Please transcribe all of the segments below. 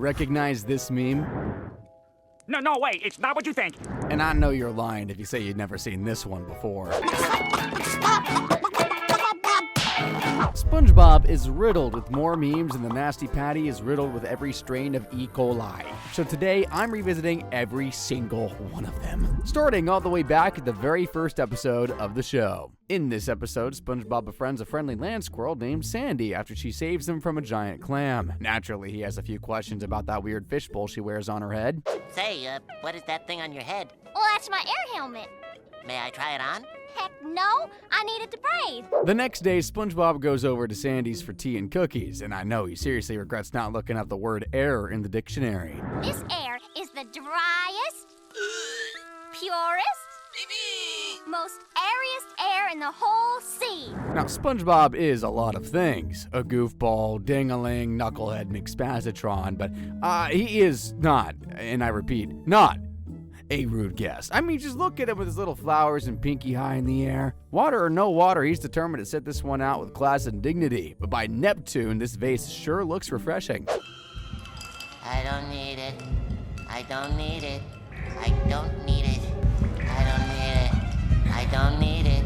Recognize this meme? No, wait, it's not what you think. And I know you're lying if you say you'd never seen this one before. Spongebob is riddled with more memes than the Nasty Patty is riddled with every strain of E. coli. So today, I'm revisiting every single one of them, starting all the way back at the very first episode of the show. In this episode, SpongeBob befriends a friendly land squirrel named Sandy after she saves him from a giant clam. Naturally, he has a few questions about that weird fishbowl she wears on her head. Say, what is that thing on your head? Well, that's my air helmet. May I try it on? Heck no, I need it to breathe. The next day, SpongeBob goes over to Sandy's for tea and cookies, and I know he seriously regrets not looking up the word air in the dictionary. This air is the driest, purest, most airiest air in the whole sea. Now, SpongeBob is a lot of things. A goofball, ding-a-ling, knucklehead, and expositron, but he is not, and I repeat, not a rude guest. I mean, just look at him with his little flowers and pinky high in the air. Water or no water, he's determined to sit this one out with class and dignity. But by Neptune, this vase sure looks refreshing. I don't need it. I don't need it. I don't need it. I don't need it. I don't need it.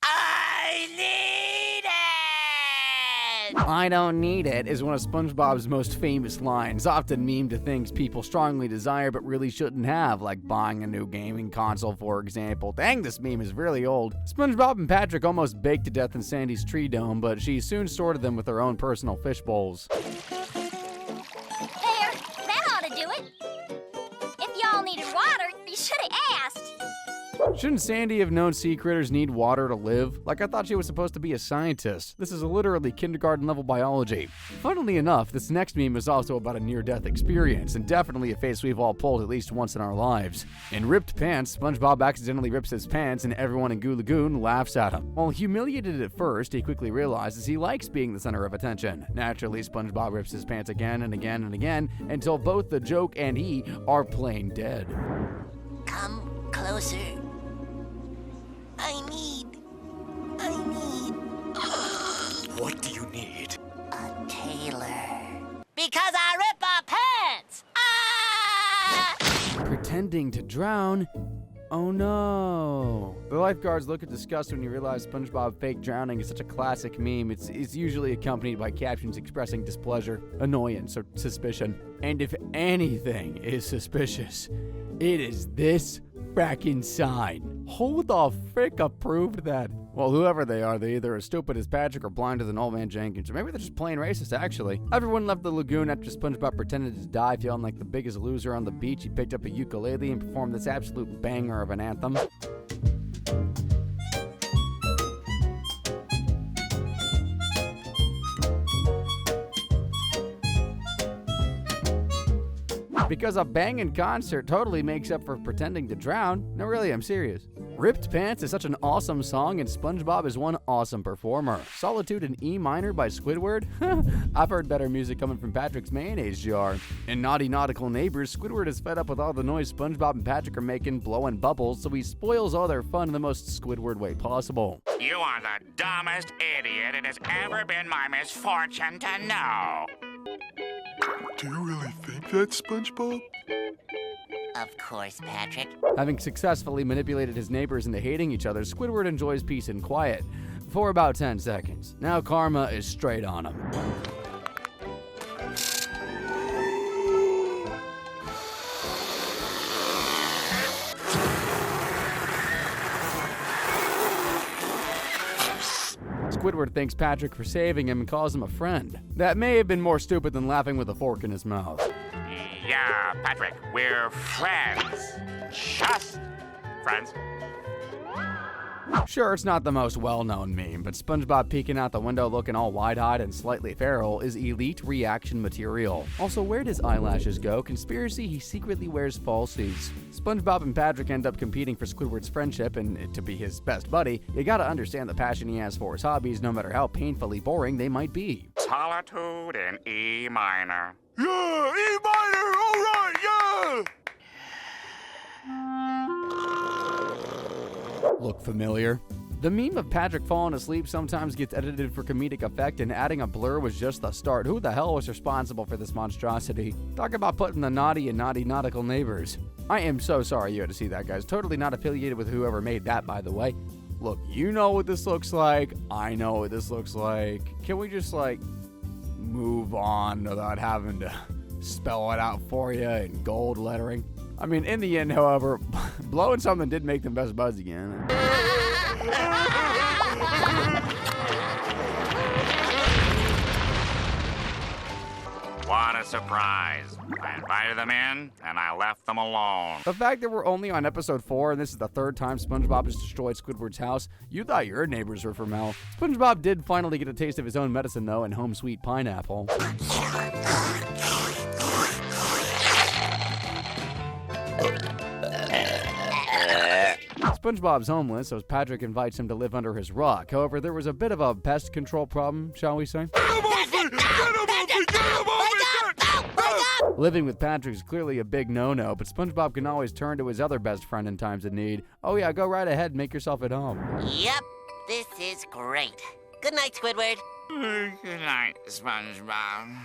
I need it! I don't need it is one of SpongeBob's most famous lines, often memed to things people strongly desire but really shouldn't have, like buying a new gaming console, for example. Dang, this meme is really old. SpongeBob and Patrick almost baked to death in Sandy's tree dome, but she soon sorted them with her own personal fish bowls. There, that ought to do it. If y'all needed water, you should have asked. Shouldn't Sandy have known sea critters need water to live? Like, I thought she was supposed to be a scientist. This is literally kindergarten level biology. Funnily enough, this next meme is also about a near-death experience, and definitely a face we've all pulled at least once in our lives. In Ripped Pants, SpongeBob accidentally rips his pants and everyone in Goo Lagoon laughs at him. While humiliated at first, he quickly realizes he likes being the center of attention. Naturally, SpongeBob rips his pants again and again and again until both the joke and he are plain dead. Come closer. I need. What do you need? A tailor. Because I rip our pants! Ah! Pretending to drown? Oh no. The lifeguards look at disgust when you realize SpongeBob fake drowning is such a classic meme. It's usually accompanied by captions expressing displeasure, annoyance, or suspicion. And if anything is suspicious, it is this fracking sign. Who the frick approved that? Well, whoever they are, they're either as stupid as Patrick or blinder than Old Man Jenkins, or maybe they're just plain racist, actually. Everyone left the lagoon after SpongeBob pretended to die, feeling like the biggest loser on the beach. He picked up a ukulele and performed this absolute banger of an anthem. Because a banging concert totally makes up for pretending to drown. No, really, I'm serious. Ripped Pants is such an awesome song, and SpongeBob is one awesome performer. Solitude in E minor by Squidward? I've heard better music coming from Patrick's mayonnaise jar. In Naughty Nautical Neighbors, Squidward is fed up with all the noise SpongeBob and Patrick are making, blowing bubbles, so he spoils all their fun in the most Squidward way possible. You are the dumbest idiot it has ever been my misfortune to know. Do you really think that, SpongeBob? Of course, Patrick. Having successfully manipulated his neighbors into hating each other, Squidward enjoys peace and quiet for about 10 seconds. Now karma is straight on him. Squidward thanks Patrick for saving him and calls him a friend. That may have been more stupid than laughing with a fork in his mouth. Yeah, Patrick, we're friends. Just friends. Sure, it's not the most well-known meme, but SpongeBob peeking out the window looking all wide-eyed and slightly feral is elite reaction material. Also, where'd his eyelashes go? Conspiracy, he secretly wears falsies. SpongeBob and Patrick end up competing for Squidward's friendship, and to be his best buddy, you gotta understand the passion he has for his hobbies, no matter how painfully boring they might be. Solitude in E minor. Yeah, E minor, all right, yeah! Look familiar? The meme of Patrick falling asleep sometimes gets edited for comedic effect, and adding a blur was just the start. Who the hell was responsible for this monstrosity? Talk about putting the naughty and naughty nautical neighbors. I am so sorry you had to see that, guys. Totally not affiliated with whoever made that, by the way. Look, you know what this looks like. I know what this looks like. Can we just, move on without having to spell it out for you in gold lettering? I mean, in the end, however, blowing something did make them best buds again. What a surprise. I invited them in, and I left them alone. The fact that we're only on episode 4 and this is the third time SpongeBob has destroyed Squidward's house, you thought your neighbors were from hell. SpongeBob did finally get a taste of his own medicine, though, in Home Sweet Pineapple. SpongeBob's homeless, so Patrick invites him to live under his rock. However, there was a bit of a pest control problem, shall we say? Living with Patrick is clearly a big no-no, but SpongeBob can always turn to his other best friend in times of need. Oh yeah, go right ahead and make yourself at home. Yep, this is great. Good night, Squidward. Good night, SpongeBob.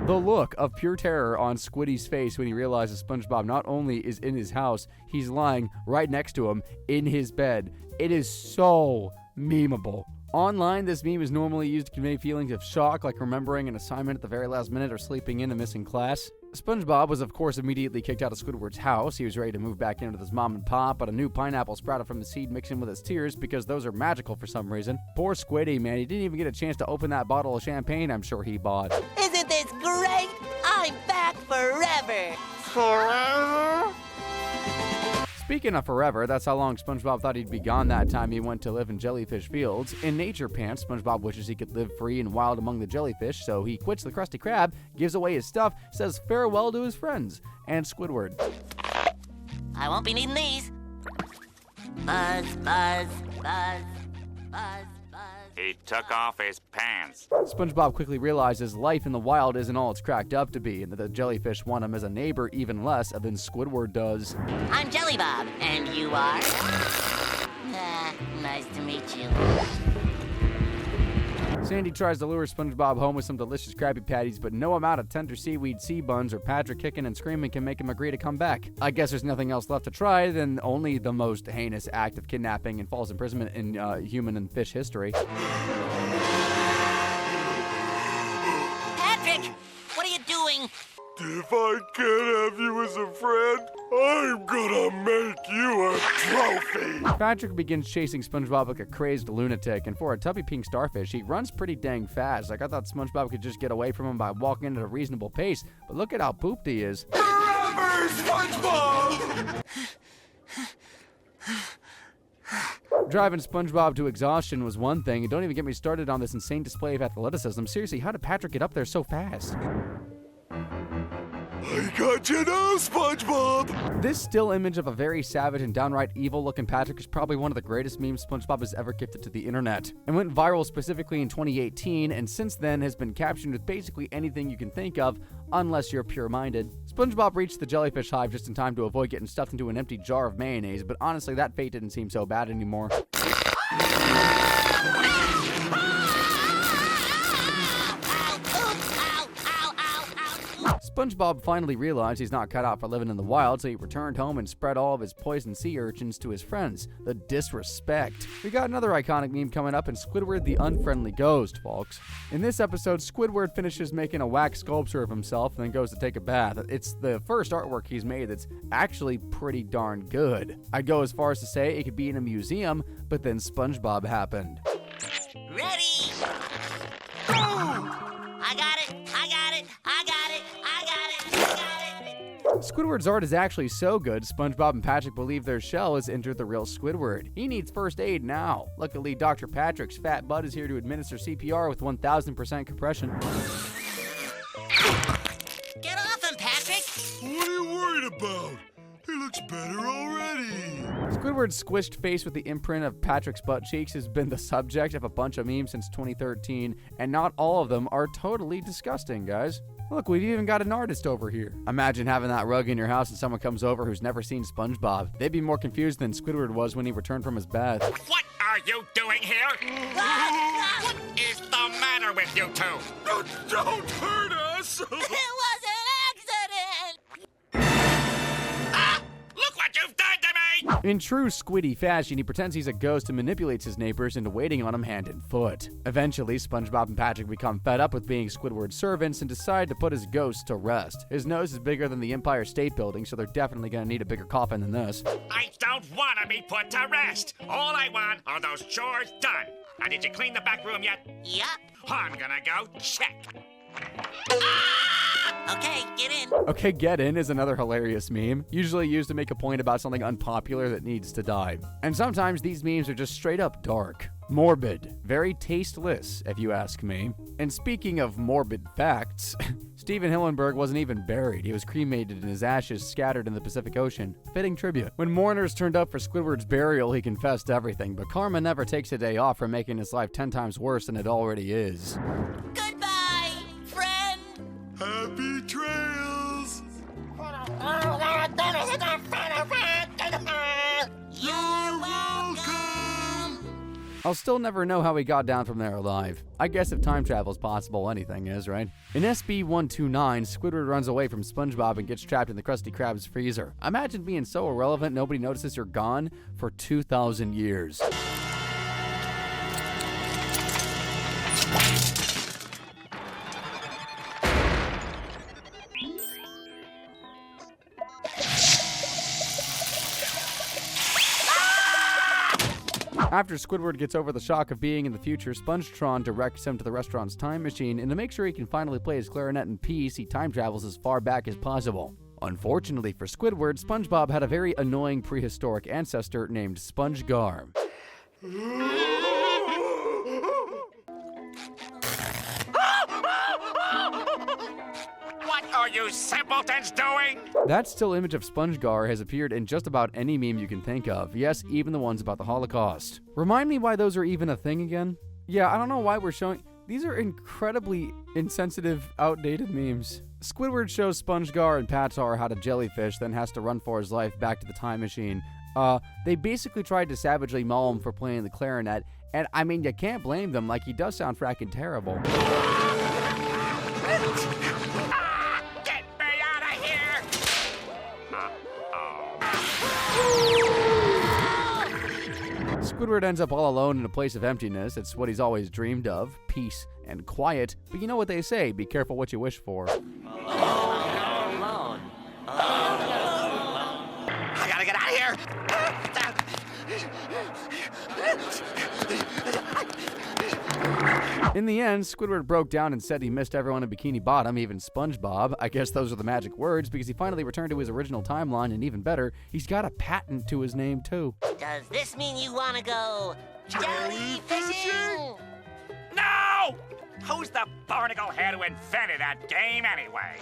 The look of pure terror on Squiddy's face when he realizes SpongeBob not only is in his house, he's lying right next to him in his bed. It is so memeable. Online, this meme is normally used to convey feelings of shock, like remembering an assignment at the very last minute or sleeping in and missing class. SpongeBob was, of course, immediately kicked out of Squidward's house. He was ready to move back in with his mom and pop, but a new pineapple sprouted from the seed mixed in with his tears because those are magical for some reason. Poor Squiddy, man. He didn't even get a chance to open that bottle of champagne I'm sure he bought. Isn't this great? I'm back forever. Forever? Speaking of forever, that's how long SpongeBob thought he'd be gone that time he went to live in jellyfish fields. In Nature Pants, SpongeBob wishes he could live free and wild among the jellyfish, so he quits the Krusty Krab, gives away his stuff, says farewell to his friends, and Squidward. I won't be needing these. Buzz, buzz, buzz, buzz, buzz. He took off his pants. SpongeBob quickly realizes life in the wild isn't all it's cracked up to be, and that the jellyfish want him as a neighbor even less than Squidward does. I'm Jelly Bob, and you are? Nice to meet you. Sandy tries to lure SpongeBob home with some delicious Krabby Patties, but no amount of tender seaweed sea buns or Patrick kicking and screaming can make him agree to come back. I guess there's nothing else left to try than only the most heinous act of kidnapping and false imprisonment in human and fish history. Patrick, what are you doing? If I can't have you as a friend, I'm gonna make you a trophy. Patrick begins chasing SpongeBob like a crazed lunatic, and for a tubby pink starfish, he runs pretty dang fast. I thought SpongeBob could just get away from him by walking at a reasonable pace, but look at how pooped he is. Forever, SpongeBob! Driving SpongeBob to exhaustion was one thing, and don't even get me started on this insane display of athleticism. Seriously, how did Patrick get up there so fast? I got you now, SpongeBob! This still image of a very savage and downright evil-looking Patrick is probably one of the greatest memes SpongeBob has ever gifted to the internet. It went viral specifically in 2018, and since then has been captioned with basically anything you can think of, unless you're pure-minded. SpongeBob reached the jellyfish hive just in time to avoid getting stuffed into an empty jar of mayonnaise, but honestly, that fate didn't seem so bad anymore. SpongeBob finally realized he's not cut out for living in the wild, so he returned home and spread all of his poison sea urchins to his friends. The disrespect. We got another iconic meme coming up in Squidward the Unfriendly Ghost, folks. In this episode, Squidward finishes making a wax sculpture of himself and then goes to take a bath. It's the first artwork he's made that's actually pretty darn good. I'd go as far as to say it could be in a museum, but then SpongeBob happened. Ready? Boom! I got it! I got it! I got it! I got it! I got it! Squidward's art is actually so good, SpongeBob and Patrick believe their shell has entered the real Squidward. He needs first aid now. Luckily, Dr. Patrick's fat butt is here to administer CPR with 1000% compression. Get off him, Patrick! What are you worried about? He looks better already. Squidward's squished face with the imprint of Patrick's butt cheeks has been the subject of a bunch of memes since 2013, and not all of them are totally disgusting, guys. Look, we've even got an artist over here. Imagine having that rug in your house and someone comes over who's never seen SpongeBob. They'd be more confused than Squidward was when he returned from his bath. What are you doing here? What is the matter with you two? Don't hurt us! It was an accident! Ah! Look what you've done to me! In true Squiddy fashion, he pretends he's a ghost and manipulates his neighbors into waiting on him hand and foot. Eventually, SpongeBob and Patrick become fed up with being Squidward's servants and decide to put his ghost to rest. His nose is bigger than the Empire State Building, so they're definitely gonna need a bigger coffin than this. I don't want to be put to rest. All I want are those chores done. And did you clean the back room yet? Yup. I'm gonna go check. Okay, get in. Okay, get in is another hilarious meme, usually used to make a point about something unpopular that needs to die. And sometimes these memes are just straight up dark. Morbid. Very tasteless, if you ask me. And speaking of morbid facts, Steven Hillenburg wasn't even buried. He was cremated and his ashes scattered in the Pacific Ocean. Fitting tribute. When mourners turned up for Squidward's burial, he confessed everything, but karma never takes a day off from making his life 10 times worse than it already is. Goodbye, friend. Happy trails! You're welcome. I'll still never know how he got down from there alive. I guess if time travel's possible, anything is, right? In SB-129, Squidward runs away from SpongeBob and gets trapped in the Krusty Krab's freezer. Imagine being so irrelevant nobody notices you're gone for 2,000 years. After Squidward gets over the shock of being in the future, Spongetron directs him to the restaurant's time machine, and to make sure he can finally play his clarinet in peace, he time travels as far back as possible. Unfortunately for Squidward, SpongeBob had a very annoying prehistoric ancestor named Spongegar. What are you simpletons doing? That still image of Spongegar has appeared in just about any meme you can think of. Yes, even the ones about the Holocaust. Remind me why those are even a thing again? Yeah, I don't know why we're showing... These are incredibly insensitive, outdated memes. Squidward shows Spongegar and Patar how to jellyfish, then has to run for his life back to the time machine. They basically tried to savagely maul him for playing the clarinet, and I mean, you can't blame them, like he does sound fracking terrible. Get me out of here! Squidward ends up all alone in a place of emptiness. It's what he's always dreamed of, peace and quiet. But you know what they say, be careful what you wish for. Alone. I gotta get out of here! In the end, Squidward broke down and said he missed everyone in Bikini Bottom, even SpongeBob. I guess those are the magic words, because he finally returned to his original timeline, and even better, he's got a patent to his name, too. Does this mean you want to go jellyfishing? No! Who's the barnacle head who invented that game anyway?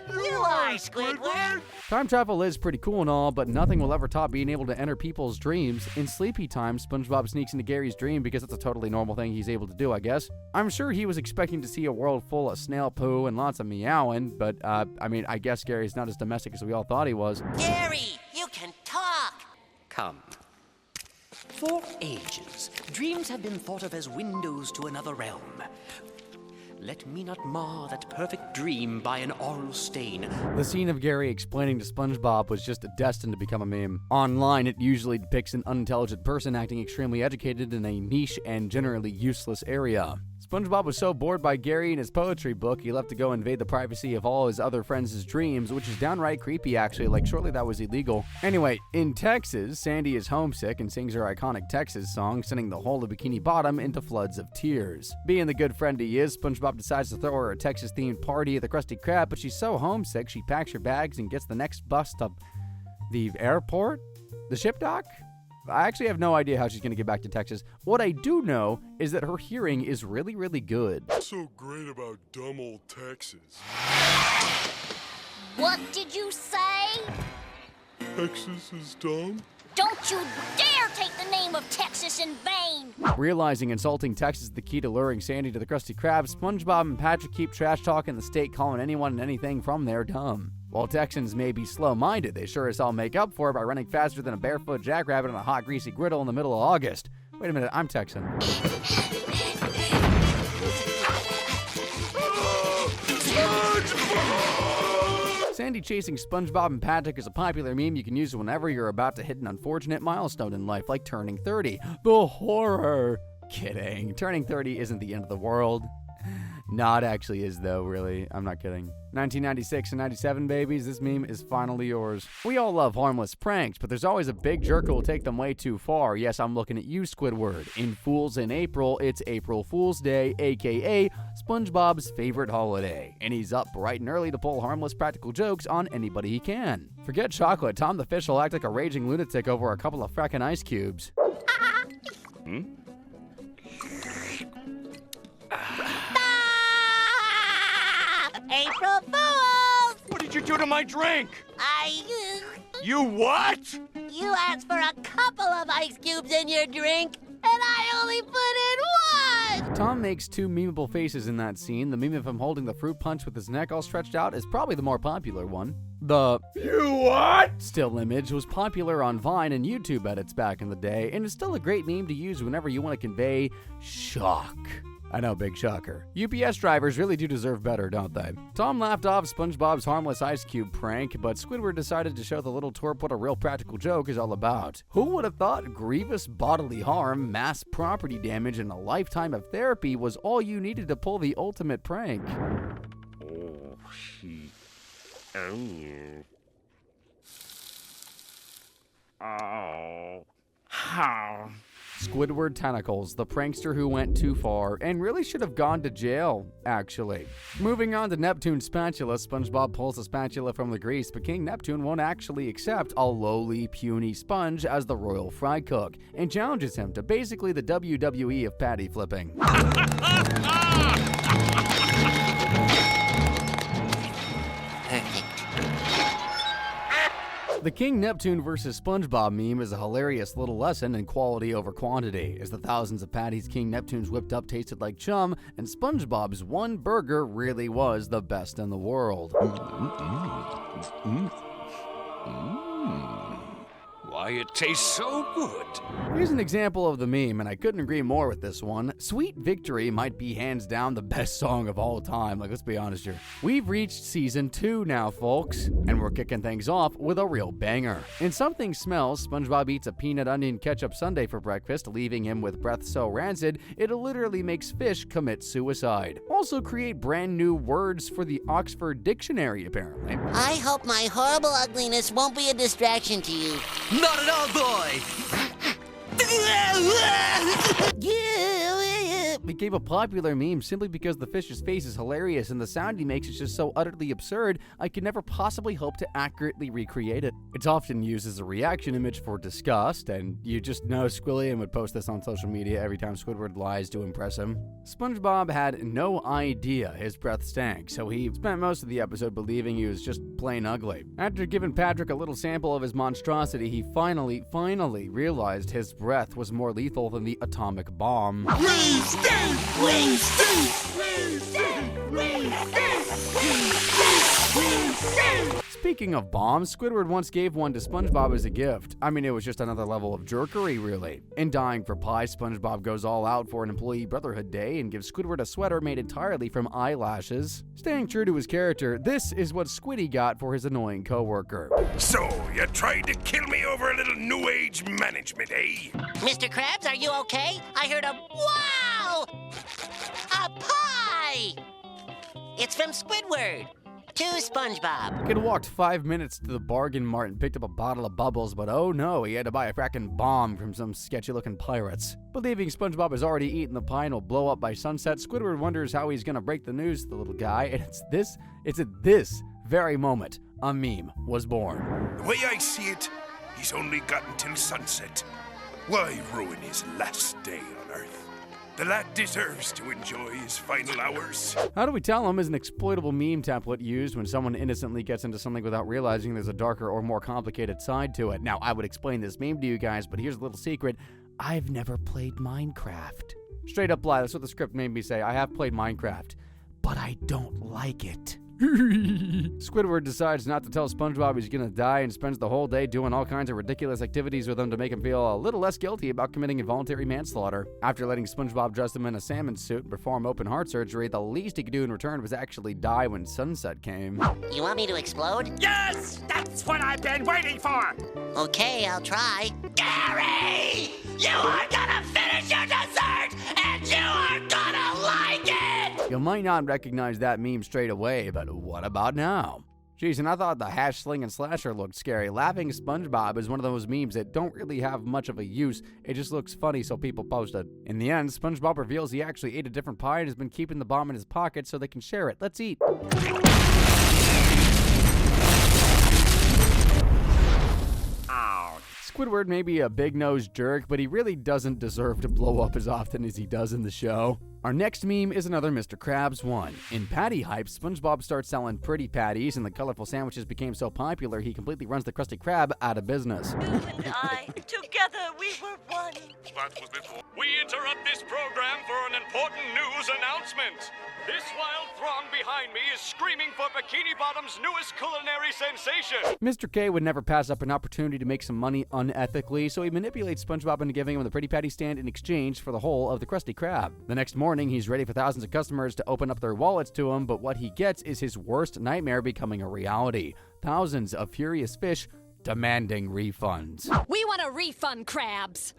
You are, Squidward. Time travel is pretty cool and all, but nothing will ever top being able to enter people's dreams. In sleepy time, SpongeBob sneaks into Gary's dream because that's a totally normal thing he's able to do, I guess. I'm sure he was expecting to see a world full of snail poo and lots of meowing, but, I mean, I guess Gary's not as domestic as we all thought he was. Gary, you can talk. Come. For ages, dreams have been thought of as windows to another realm. Let me not mar that perfect dream by an oral stain. The scene of Gary explaining to SpongeBob was just destined to become a meme. Online, it usually depicts an unintelligent person acting extremely educated in a niche and generally useless area. SpongeBob was so bored by Gary and his poetry book, he left to go invade the privacy of all his other friends' dreams, which is downright creepy actually, like surely that was illegal. Anyway, in Texas, Sandy is homesick and sings her iconic Texas song, sending the whole of Bikini Bottom into floods of tears. Being the good friend he is, SpongeBob decides to throw her a Texas-themed party at the Krusty Krab, but she's so homesick she packs her bags and gets the next bus to the airport? The ship dock? I actually have no idea how she's going to get back to Texas. What I do know is that her hearing is really, really good. What's so great about dumb old Texas? What did you say? Texas is dumb? Don't you dare take the name of Texas in vain. Realizing insulting Texas is the key to luring Sandy to the Krusty Krab, SpongeBob and Patrick keep trash talking the state, calling anyone and anything from their dumb. While Texans may be slow-minded, they sure as hell make up for it by running faster than a barefoot jackrabbit on a hot, greasy griddle in the middle of August. Wait a minute, I'm Texan. Sandy chasing SpongeBob and Patrick is a popular meme you can use whenever you're about to hit an unfortunate milestone in life, like turning 30. The horror! Kidding. Turning 30 isn't the end of the world. Not actually is, though, really. I'm not kidding. 1996 and 97, babies, this meme is finally yours. We all love harmless pranks, but there's always a big jerk who will take them way too far. Yes, I'm looking at you, Squidward. In Fools in April, it's April Fool's Day, aka SpongeBob's favorite holiday. And he's up bright and early to pull harmless practical jokes on anybody he can. Forget chocolate, Tom the Fish will act like a raging lunatic over a couple of frackin' ice cubes. April Fools! What did you do to my drink? You what? You asked for a couple of ice cubes in your drink, and I only put in one! Tom makes two memeable faces in that scene. The meme of him holding the fruit punch with his neck all stretched out is probably the more popular one. The You what? still image was popular on Vine and YouTube edits back in the day, and is still a great meme to use whenever you want to convey shock. I know, big shocker. UPS drivers really do deserve better, don't they? Tom laughed off SpongeBob's harmless ice cube prank, but Squidward decided to show the little twerp what a real practical joke is all about. Who would have thought grievous bodily harm, mass property damage, and a lifetime of therapy was all you needed to pull the ultimate prank? Oh, shit. Oh, yeah. Oh. How? Squidward Tentacles, the prankster who went too far and really should have gone to jail, actually. Moving on to Neptune's spatula, SpongeBob pulls the spatula from the grease, but King Neptune won't actually accept a lowly, puny sponge as the royal fry cook and challenges him to basically the WWE of patty flipping. Perfect. The King Neptune vs. SpongeBob meme is a hilarious little lesson in quality over quantity, as the thousands of patties King Neptune's whipped up tasted like chum, and SpongeBob's one burger really was the best in the world. Why, it tastes so good. Here's an example of the meme, and I couldn't agree more with this one. Sweet Victory might be hands down the best song of all time. Like, let's be honest here. We've reached season 2 now, folks, and we're kicking things off with a real banger. In Something Smells, SpongeBob eats a peanut onion ketchup sundae for breakfast, leaving him with breath so rancid, it literally makes fish commit suicide. Also create brand new words for the Oxford Dictionary, apparently. I hope my horrible ugliness won't be a distraction to you. Not at all, boy! Became a popular meme simply because the fish's face is hilarious and the sound he makes is just so utterly absurd, I could never possibly hope to accurately recreate it. It's often used as a reaction image for disgust, and you just know Squilliam would post this on social media every time Squidward lies to impress him. SpongeBob had no idea his breath stank, so he spent most of the episode believing he was just plain ugly. After giving Patrick a little sample of his monstrosity, he finally realized his breath was more lethal than the atomic bomb. Speaking of bombs, Squidward once gave one to SpongeBob as a gift. I mean, it was just another level of jerkery, really. In Dying for Pie, SpongeBob goes all out for an employee brotherhood day and gives Squidward a sweater made entirely from eyelashes. Staying true to his character, this is what Squiddy got for his annoying coworker. So, you tried to kill me over a little New Age management, eh? Mr. Krabs, are you okay? I heard a wow! A pie! It's from Squidward to SpongeBob. Kid walked 5 minutes to the bargain mart and picked up a bottle of bubbles, but oh no, he had to buy a frackin' bomb from some sketchy-looking pirates. Believing SpongeBob has already eaten the pie and will blow up by sunset, Squidward wonders how he's gonna break the news to the little guy, and it's at this very moment a meme was born. The way I see it, he's only got until sunset. Why ruin his last day on Earth? The lad deserves to enjoy his final hours. How do we tell him is an exploitable meme template used when someone innocently gets into something without realizing there's a darker or more complicated side to it. Now, I would explain this meme to you guys, but here's a little secret. I've never played Minecraft. Straight up lie, that's what the script made me say. I have played Minecraft, but I don't like it. Squidward decides not to tell SpongeBob he's gonna die and spends the whole day doing all kinds of ridiculous activities with him to make him feel a little less guilty about committing involuntary manslaughter. After letting SpongeBob dress him in a salmon suit and perform open heart surgery, the least he could do in return was actually die when sunset came. You want me to explode? Yes! That's what I've been waiting for! Okay, I'll try. Gary! You are gonna finish your dessert, and you are gonna like it! You might not recognize that meme straight away, but what about now? Jeez, and I thought the hash sling and slasher looked scary. Laughing SpongeBob is one of those memes that don't really have much of a use. It just looks funny, so people post it. In the end, SpongeBob reveals he actually ate a different pie and has been keeping the bomb in his pocket so they can share it. Let's eat. Squidward may be a big-nosed jerk, but he really doesn't deserve to blow up as often as he does in the show. Our next meme is another Mr. Krabs one. In patty hype, SpongeBob starts selling pretty patties, and the colorful sandwiches became so popular he completely runs the Krusty Krab out of business. You and I, together we were one. That was before. We interrupt this program for an important news announcement. This wild throng behind me is screaming for Bikini Bottom's newest culinary sensation. Mr. K would never pass up an opportunity to make some money unethically, so he manipulates SpongeBob into giving him the pretty patty stand in exchange for the whole of the Krusty Krab. The next morning, he's ready for thousands of customers to open up their wallets to him, but what he gets is his worst nightmare becoming a reality. Thousands of furious fish demanding refunds. We want a refund, Krabs.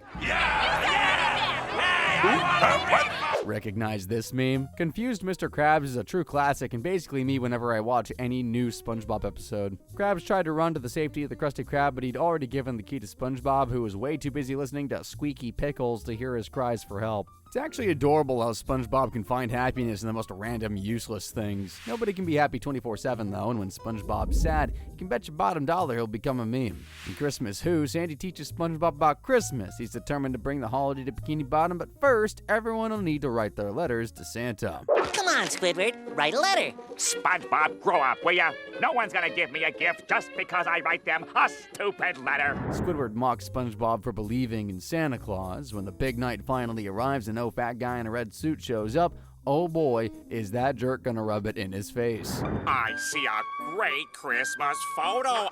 Recognize this meme? Confused Mr. Krabs is a true classic and basically me whenever I watch any new SpongeBob episode. Krabs tried to run to the safety of the Krusty Krab, but he'd already given the key to SpongeBob, who was way too busy listening to Squeaky Pickles to hear his cries for help. It's actually adorable how SpongeBob can find happiness in the most random, useless things. Nobody can be happy 24/7 though, and when SpongeBob's sad, you can bet your bottom dollar he'll become a meme. In Christmas Who, Sandy teaches SpongeBob about Christmas. He's determined to bring the holiday to Bikini Bottom, but first, everyone will need to write their letters to Santa. Come on, Squidward, write a letter. SpongeBob, grow up, will ya? No one's gonna give me a gift just because I write them a stupid letter. Squidward mocks SpongeBob for believing in Santa Claus. When the big night finally arrives and no fat guy in a red suit shows up, oh boy, is that jerk gonna rub it in his face. I see a great Christmas photo.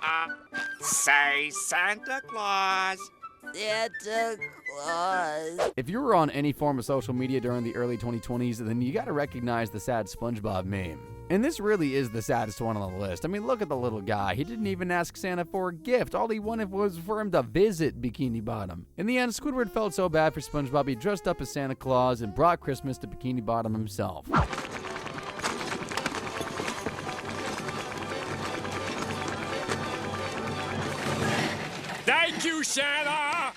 Say Santa Claus. Santa Claus. If you were on any form of social media during the early 2020s, then you gotta recognize the sad SpongeBob meme. And this really is the saddest one on the list. I mean, look at the little guy. He didn't even ask Santa for a gift. All he wanted was for him to visit Bikini Bottom. In the end, Squidward felt so bad for SpongeBob, he dressed up as Santa Claus and brought Christmas to Bikini Bottom himself. Thank you, Santa!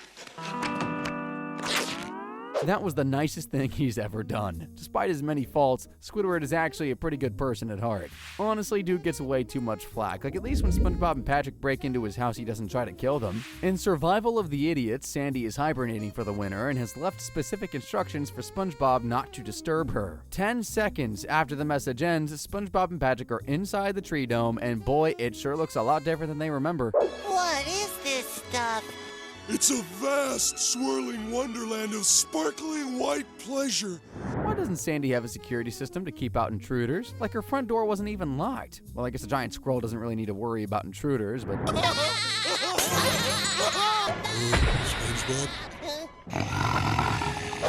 That was the nicest thing he's ever done. Despite his many faults, Squidward is actually a pretty good person at heart. Honestly, dude gets way too much flack. Like, at least when SpongeBob and Patrick break into his house, he doesn't try to kill them. In Survival of the Idiots, Sandy is hibernating for the winter and has left specific instructions for SpongeBob not to disturb her. 10 seconds after the message ends, SpongeBob and Patrick are inside the tree dome, and boy, it sure looks a lot different than they remember. What is this stuff? It's a vast, swirling wonderland of sparkling white pleasure. Why doesn't Sandy have a security system to keep out intruders? Like, her front door wasn't even locked. Well, I guess a giant squirrel doesn't really need to worry about intruders, but... SpongeBob?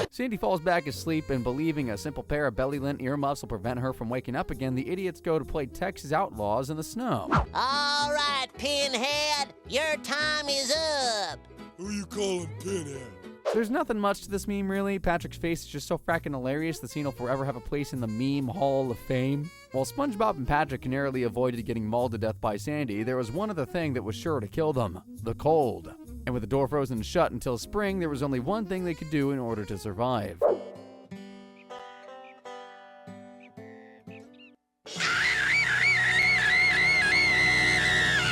Sandy falls back asleep, and believing a simple pair of belly lint earmuffs will prevent her from waking up again, the idiots go to play Texas Outlaws in the snow. All right, Pinhead, your time is up. Who you calling Pinhead? There's nothing much to this meme, really. Patrick's face is just so frackin' hilarious, the scene will forever have a place in the meme hall of fame. While SpongeBob and Patrick narrowly avoided getting mauled to death by Sandy, there was one other thing that was sure to kill them: the cold. And with the door frozen shut until spring, there was only one thing they could do in order to survive.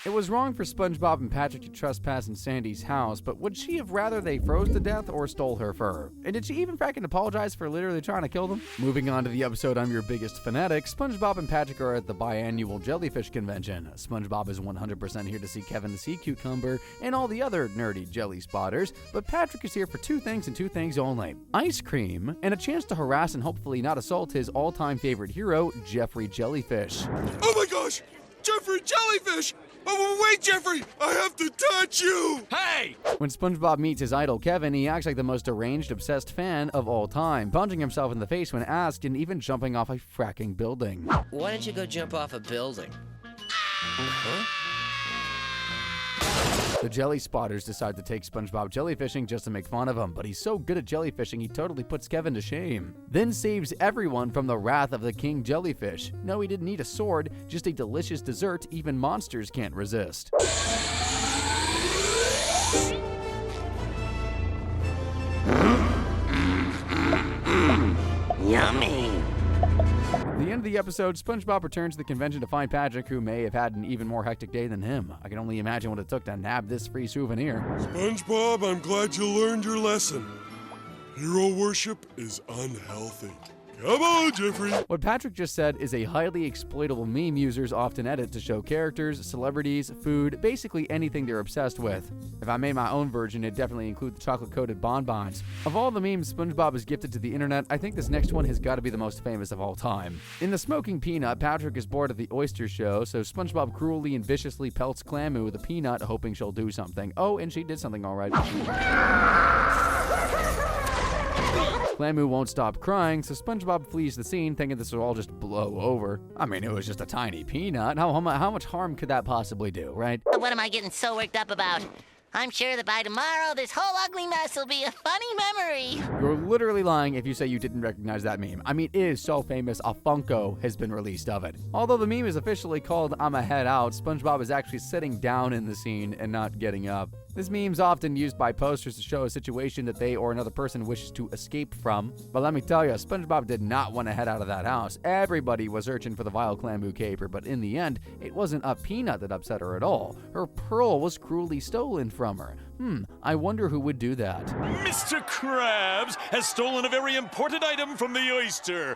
It was wrong for SpongeBob and Patrick to trespass in Sandy's house, but would she have rather they froze to death or stole her fur? And did she even fracking apologize for literally trying to kill them? Moving on to the episode I'm Your Biggest Fanatic, SpongeBob and Patrick are at the biannual jellyfish convention. SpongeBob is 100% here to see Kevin the Sea Cucumber and all the other nerdy jelly spotters, but Patrick is here for two things and two things only: ice cream and a chance to harass and hopefully not assault his all-time favorite hero, Jeffrey Jellyfish. Oh my gosh! Jeffrey Jellyfish! Oh, wait, Jeffrey! I have to touch you! Hey! When SpongeBob meets his idol Kevin, he acts like the most deranged, obsessed fan of all time, punching himself in the face when asked and even jumping off a fracking building. Why don't you go jump off a building? The jelly spotters decide to take SpongeBob jellyfishing just to make fun of him, but he's so good at jellyfishing he totally puts Kevin to shame. Then saves everyone from the wrath of the king jellyfish. No, he didn't need a sword, just a delicious dessert even monsters can't resist. Yummy. At the end of the episode, SpongeBob returns to the convention to find Patrick, who may have had an even more hectic day than him. I can only imagine what it took to nab this free souvenir. SpongeBob, I'm glad you learned your lesson. Hero worship is unhealthy. Come on, Jeffrey. What Patrick just said is a highly exploitable meme users often edit to show characters, celebrities, food, basically anything they're obsessed with. If I made my own version, it'd definitely include the chocolate-coated bonbons. Of all the memes SpongeBob has gifted to the internet, I think this next one has got to be the most famous of all time. In The Smoking Peanut, Patrick is bored at the oyster show, so SpongeBob cruelly and viciously pelts Clamu with a peanut, hoping she'll do something. Oh, and she did something all right. Clamu won't stop crying, so SpongeBob flees the scene thinking this will all just blow over. I mean, it was just a tiny peanut. How much harm could that possibly do, right? What am I getting so worked up about? I'm sure that by tomorrow, this whole ugly mess will be a funny memory. You're literally lying if you say you didn't recognize that meme. I mean, it is so famous, a Funko has been released of it. Although the meme is officially called "I'ma Head Out," SpongeBob is actually sitting down in the scene and not getting up. This meme's often used by posters to show a situation that they or another person wishes to escape from. But let me tell you, SpongeBob did not want to head out of that house. Everybody was searching for the vile Clamu caper, but in the end, it wasn't a peanut that upset her at all. Her pearl was cruelly stolen from her. I wonder who would do that. Mr. Krabs has stolen a very important item from the oyster.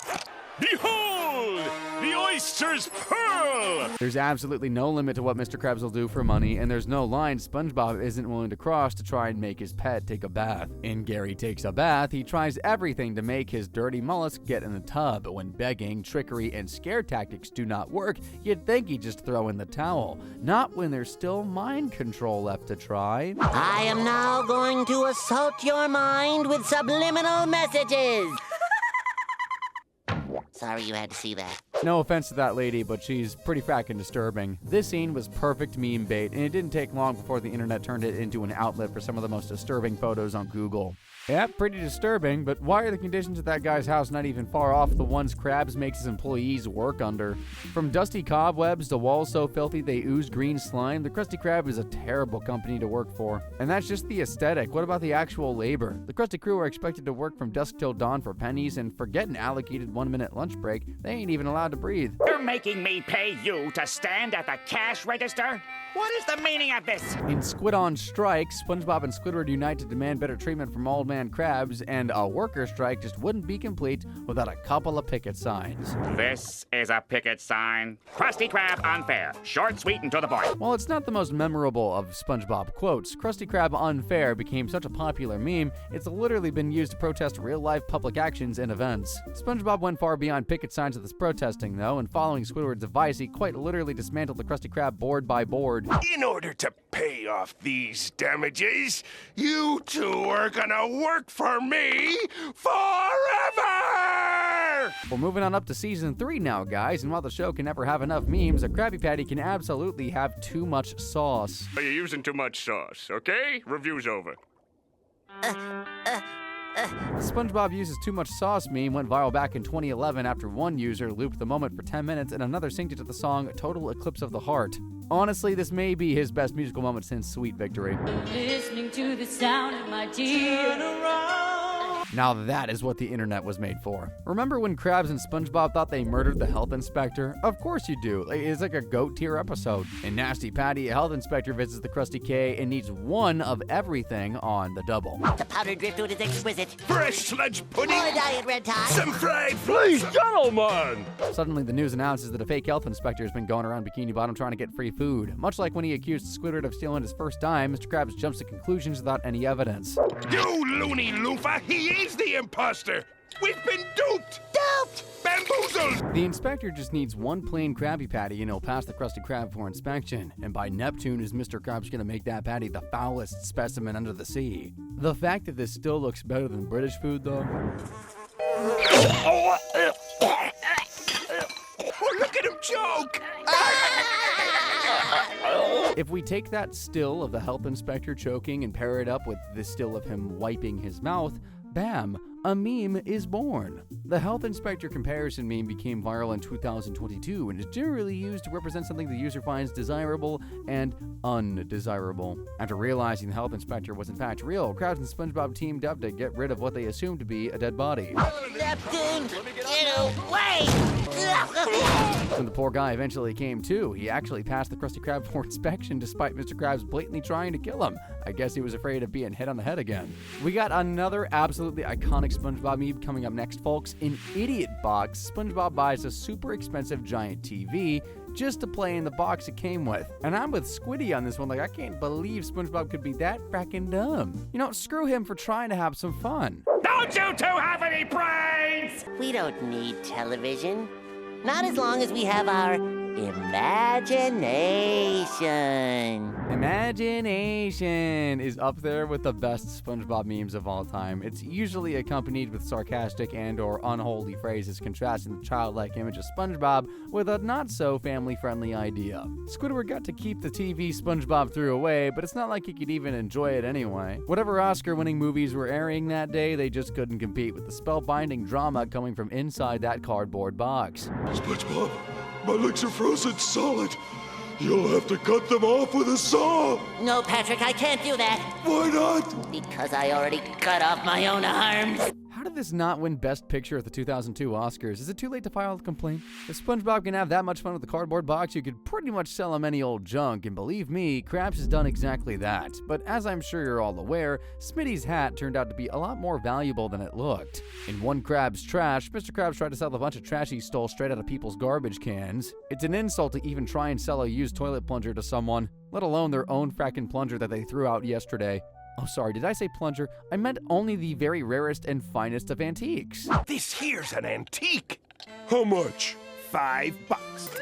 Behold! The oyster's pearl! There's absolutely no limit to what Mr. Krabs will do for money, and there's no line SpongeBob isn't willing to cross to try and make his pet take a bath. In Gary Takes a Bath, he tries everything to make his dirty mollusk get in the tub. When begging, trickery, and scare tactics do not work, you'd think he'd just throw in the towel. Not when there's still mind control left to try. I am now going to assault your mind with subliminal messages. Sorry you had to see that. No offense to that lady, but she's pretty frackin' disturbing. This scene was perfect meme bait, and it didn't take long before the internet turned it into an outlet for some of the most disturbing photos on Google. Yeah, pretty disturbing, but why are the conditions at that guy's house not even far off the ones Krabs makes his employees work under? From dusty cobwebs to walls so filthy they ooze green slime, the Krusty Krab is a terrible company to work for. And that's just the aesthetic. What about the actual labor? The Krusty crew are expected to work from dusk till dawn for pennies, and forget an allocated 1-minute lunch break, they ain't even allowed to breathe. You're making me pay you to stand at the cash register? What is the meaning of this? In Squid on Strike, SpongeBob and Squidward unite to demand better treatment from Old Man Krabs, and a worker strike just wouldn't be complete without a couple of picket signs. This is a picket sign. Krusty Krab unfair. Short, sweet, and to the point. While it's not the most memorable of SpongeBob quotes, Krusty Krab unfair became such a popular meme, it's literally been used to protest real-life public actions and events. SpongeBob went far beyond picket signs of this protesting, though, and following Squidward's advice, he quite literally dismantled the Krusty Krab board by board. In order to pay off these damages, you two are gonna work for me forever! We're moving on up to season 3 now, guys, and while the show can never have enough memes, a Krabby Patty can absolutely have too much sauce. You're using too much sauce, okay? Review's over. The SpongeBob uses too much sauce meme went viral back in 2011 after one user looped the moment for 10 minutes and another synced it to the song Total Eclipse of the Heart. Honestly, this may be his best musical moment since Sweet Victory. Listening to the sound of my tears. Now that is what the internet was made for. Remember when Krabs and SpongeBob thought they murdered the health inspector? Of course you do. It's like a GOAT tier episode. In Nasty Patty, a health inspector visits the Krusty K and needs one of everything on the double. The powdered driftwood is exquisite. Fresh sludge pudding. More diet red tie. Some fried flies. Gentlemen! Suddenly, the news announces that a fake health inspector has been going around Bikini Bottom trying to get free food. Much like when he accused Squidward of stealing his first dime, Mr. Krabs jumps to conclusions without any evidence. You loony loofah, he is the imposter. We've been duped. Duped! Bamboozled. The inspector just needs one plain Krabby Patty and he'll pass the Krusty Krab for inspection. And by Neptune is Mr. Krabs gonna make that patty the foulest specimen under the sea. The fact that this still looks better than British food, though. Oh, look at him choke. If we take that still of the health inspector choking and pair it up with the still of him wiping his mouth, bam, a meme is born. The health inspector comparison meme became viral in 2022 and is generally used to represent something the user finds desirable and undesirable. After realizing the health inspector was in fact real, Krabs and SpongeBob teamed up to get rid of what they assumed to be a dead body. Neptune, get away! When the poor guy eventually came to, he actually passed the Krusty Krab for inspection despite Mr. Krabs blatantly trying to kill him. I guess he was afraid of being hit on the head again. We got another absolutely iconic SpongeBob meme coming up next, folks. In Idiot Box, SpongeBob buys a super expensive giant TV just to play in the box it came with. And I'm with Squiddy on this one. Like, I can't believe SpongeBob could be that fracking dumb. You know, screw him for trying to have some fun. Don't you two have any brains? We don't need television. Not as long as we have our imagination. Imagination is up there with the best SpongeBob memes of all time. It's usually accompanied with sarcastic and/or unholy phrases contrasting the childlike image of SpongeBob with a not-so-family-friendly idea. Squidward got to keep the TV SpongeBob threw away, but it's not like he could even enjoy it anyway. Whatever Oscar-winning movies were airing that day, they just couldn't compete with the spellbinding drama coming from inside that cardboard box. SpongeBob, my legs are frozen solid. You'll have to cut them off with a saw. No, Patrick, I can't do that. Why not? Because I already cut off my own arms. How did this not win Best Picture at the 2002 Oscars? Is it too late to file a complaint? If SpongeBob can have that much fun with the cardboard box, you could pretty much sell him any old junk, and believe me, Krabs has done exactly that. But as I'm sure you're all aware, Smitty's hat turned out to be a lot more valuable than it looked. In one Krabs Trash, Mr. Krabs tried to sell a bunch of trash he stole straight out of people's garbage cans. It's an insult to even try and sell a used toilet plunger to someone, let alone their own frackin' plunger that they threw out yesterday. Oh, sorry, did I say plunger? I meant only the very rarest and finest of antiques. This here's an antique. How much? $5.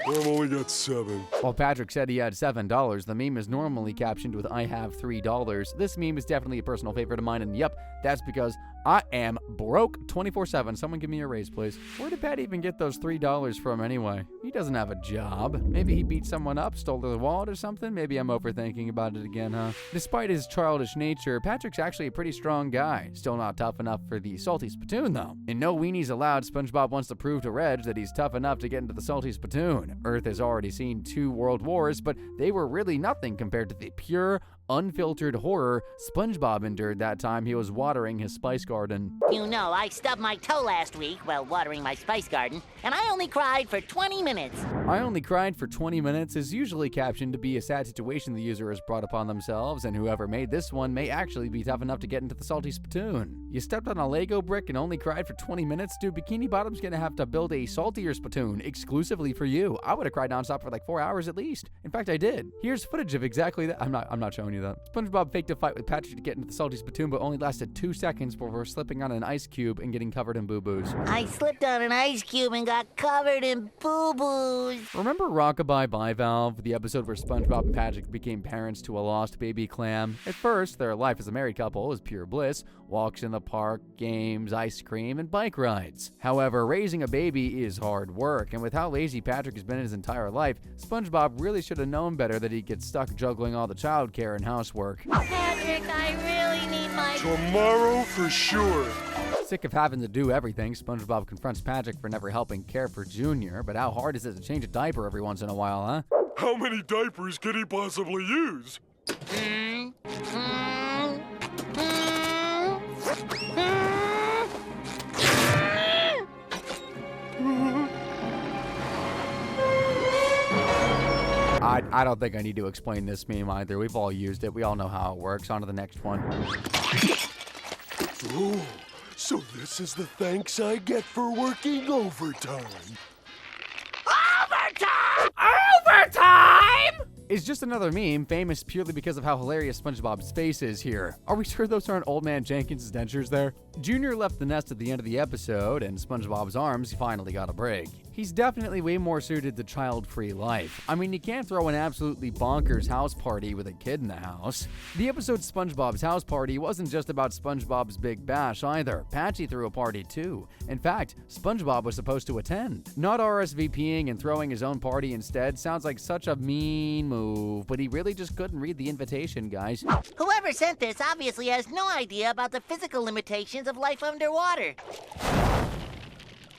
I've only got 7. While Patrick said he had $7, the meme is normally captioned with "I have $3. This meme is definitely a personal favorite of mine, and yep, that's because I am broke 24/7. Someone give me a raise, please. Where did Pat even get those $3 from anyway? He doesn't have a job. Maybe he beat someone up, stole their wallet or something? Maybe I'm overthinking about it again, huh? Despite his childish nature, Patrick's actually a pretty strong guy. Still not tough enough for the salty spittoon, though. In No Weenies Allowed, SpongeBob wants to prove to Reg that he's tough enough to get into the salty spittoon. Earth has already seen 2 world wars, but they were really nothing compared to the pure, unfiltered horror SpongeBob endured that time he was watering his spice garden. You know, I stubbed my toe last week while watering my spice garden, and I only cried for 20 minutes. I only cried for 20 minutes is usually captioned to be a sad situation the user has brought upon themselves, and whoever made this one may actually be tough enough to get into the salty spittoon. You stepped on a Lego brick and only cried for 20 minutes? Dude, Bikini Bottom's gonna have to build a saltier spittoon exclusively for you. I would have cried nonstop for like 4 hours at least. In fact, I did. Here's footage of exactly that. I'm not showing you that. SpongeBob faked a fight with Patrick to get into the salty spittoon, but only lasted 2 seconds before slipping on an ice cube and getting covered in boo-boos. I slipped on an ice cube and got covered in boo-boos. Remember Rockabye Bivalve, the episode where SpongeBob and Patrick became parents to a lost baby clam? At first, their life as a married couple was pure bliss, walks in the park, games, ice cream, and bike rides. However, raising a baby is hard work, and with how lazy Patrick has been his entire life, SpongeBob really should have known better that he'd get stuck juggling all the childcare and housework. Patrick, I really need my... Tomorrow for sure. Sick of having to do everything, SpongeBob confronts Patrick for never helping care for Junior, but how hard is it to change a diaper every once in a while, huh? How many diapers can he possibly use? I don't think I need to explain this meme either. We've all used it. We all know how it works. On to the next one. Oh, so this is the thanks I get for working overtime. Overtime! Is just another meme famous purely because of how hilarious SpongeBob's face is here. Are we sure those aren't Old Man Jenkins' dentures there? Junior left the nest at the end of the episode, and SpongeBob's arms finally got a break. He's definitely way more suited to child-free life. I mean, you can't throw an absolutely bonkers house party with a kid in the house. The episode SpongeBob's House Party wasn't just about SpongeBob's Big Bash either. Patchy threw a party too. In fact, SpongeBob was supposed to attend. Not RSVPing and throwing his own party instead sounds like such a mean move, but he really just couldn't read the invitation, guys. Whoever sent this obviously has no idea about the physical limitations of life underwater.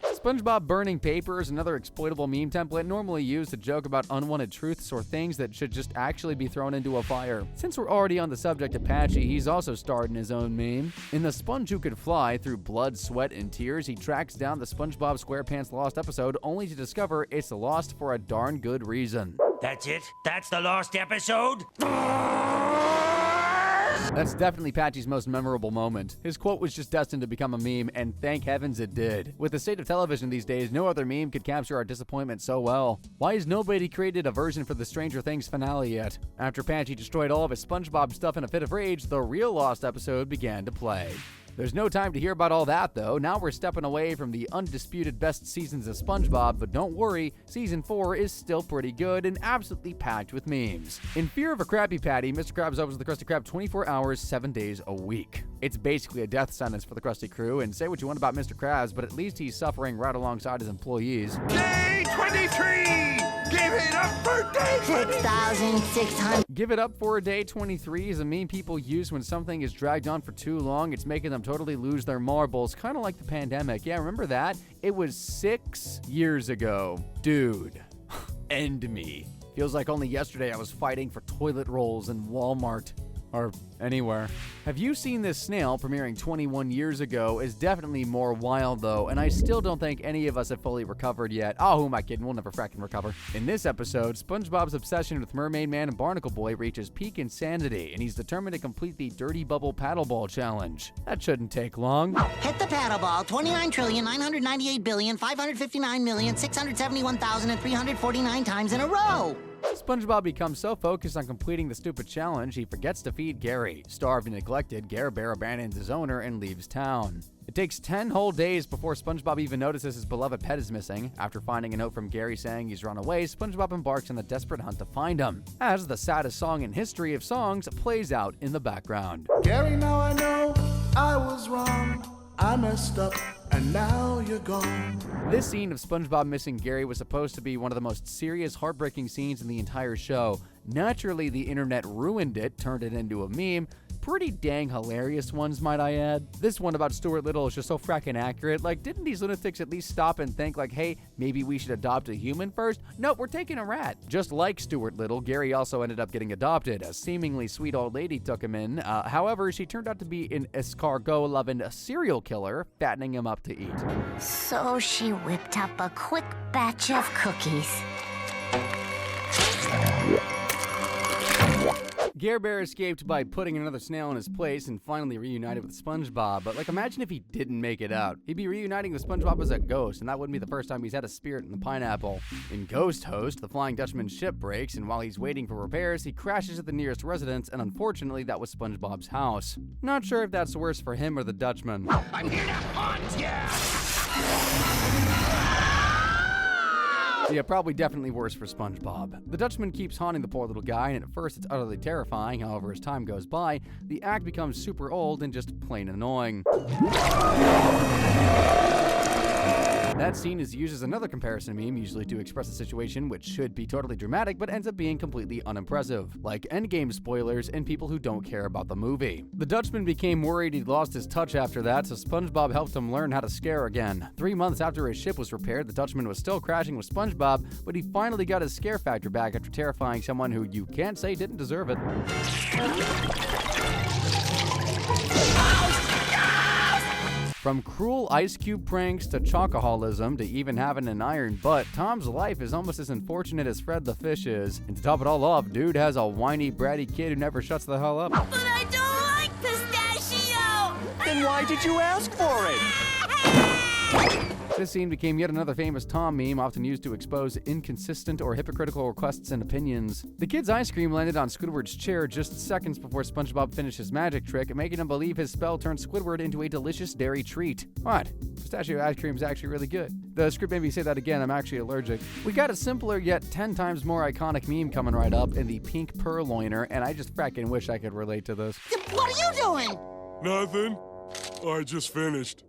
SpongeBob burning paper is another exploitable meme template normally used to joke about unwanted truths or things that should just actually be thrown into a fire. Since we're already on the subject of Patchy, he's also starred in his own meme. In The Sponge Who Could Fly, through blood, sweat, and tears, he tracks down the SpongeBob SquarePants Lost episode only to discover it's lost for a darn good reason. That's it? That's the lost episode? That's definitely Patchy's most memorable moment. His quote was just destined to become a meme, and thank heavens it did. With the state of television these days, no other meme could capture our disappointment so well. Why has nobody created a version for the Stranger Things finale yet? After Patchy destroyed all of his SpongeBob stuff in a fit of rage, the real Lost episode began to play. There's no time to hear about all that, though. Now we're stepping away from the undisputed best seasons of SpongeBob, but don't worry, Season 4 is still pretty good and absolutely packed with memes. In fear of a Krabby Patty, Mr. Krabs opens the Krusty Krab 24 hours, 7 days a week. It's basically a death sentence for the Krusty crew, and say what you want about Mr. Krabs, but at least he's suffering right alongside his employees. Day 23! Give it up for day 23! 6,600. Give it up for a day 23 is a meme people use when something is dragged on for too long. It's making them totally lose their marbles, kind of like the pandemic. Yeah, remember that? It was 6 years ago. Dude, end me. Feels like only yesterday I was fighting for toilet rolls in Walmart. Or anywhere. Have you seen this snail premiering 21 years ago is definitely more wild though, and I still don't think any of us have fully recovered yet. Oh, who am I kidding? We'll never fracking recover. In this episode, SpongeBob's obsession with Mermaid Man and Barnacle Boy reaches peak insanity, and he's determined to complete the Dirty Bubble Paddleball Challenge. That shouldn't take long. Hit the paddle ball 29,998,559,671,349 times in a row. SpongeBob becomes so focused on completing the stupid challenge, he forgets to feed Gary. Starved and neglected, Gare Bear abandons his owner and leaves town. It takes 10 whole days before SpongeBob even notices his beloved pet is missing. After finding a note from Gary saying he's run away, SpongeBob embarks on the desperate hunt to find him, as the saddest song in history of songs plays out in the background. Gary, now I know I was wrong. I messed up, and now you're gone. This scene of SpongeBob missing Gary was supposed to be one of the most serious, heartbreaking scenes in the entire show. Naturally, the internet ruined it, turned it into a meme. Pretty dang hilarious ones, might I add. This one about Stuart Little is just so frackin' accurate. Like, didn't these lunatics at least stop and think, like, hey, maybe we should adopt a human first? Nope, we're taking a rat. Just like Stuart Little, Gary also ended up getting adopted. A seemingly sweet old lady took him in. However, she turned out to be an escargot-loving serial killer, fattening him up to eat. So she whipped up a quick batch of cookies. Gare Bear escaped by putting another snail in his place and finally reunited with SpongeBob, but imagine if he didn't make it out. He'd be reuniting with SpongeBob as a ghost, and that wouldn't be the first time he's had a spirit in the pineapple. In Ghost Host, the Flying Dutchman's ship breaks, and while he's waiting for repairs, he crashes at the nearest residence, and unfortunately that was SpongeBob's house. Not sure if that's worse for him or the Dutchman. I'm here to hunt ya! Yeah, probably definitely worse for SpongeBob. The Dutchman keeps haunting the poor little guy, and at first it's utterly terrifying. However, as time goes by, the act becomes super old and just plain annoying. That scene is used as another comparison meme, usually to express a situation which should be totally dramatic but ends up being completely unimpressive, like Endgame spoilers and people who don't care about the movie. The Dutchman became worried he'd lost his touch after that, so SpongeBob helped him learn how to scare again. 3 months after his ship was repaired, the Dutchman was still crashing with SpongeBob, but he finally got his scare factor back after terrifying someone who you can't say didn't deserve it. From cruel ice cube pranks to chocoholism to even having an iron butt, Tom's life is almost as unfortunate as Fred the Fish is. And to top it all off, dude has a whiny, bratty kid who never shuts the hell up. But I don't like pistachio! Then why did you ask for it? This scene became yet another famous Tom meme, often used to expose inconsistent or hypocritical requests and opinions. The kid's ice cream landed on Squidward's chair just seconds before SpongeBob finished his magic trick, making him believe his spell turned Squidward into a delicious dairy treat. What? Pistachio ice cream is actually really good. The script made me say that again, I'm actually allergic. We got a simpler yet 10 times more iconic meme coming right up in the pink purloiner, and I just fracking wish I could relate to this. What are you doing? Nothing. I just finished.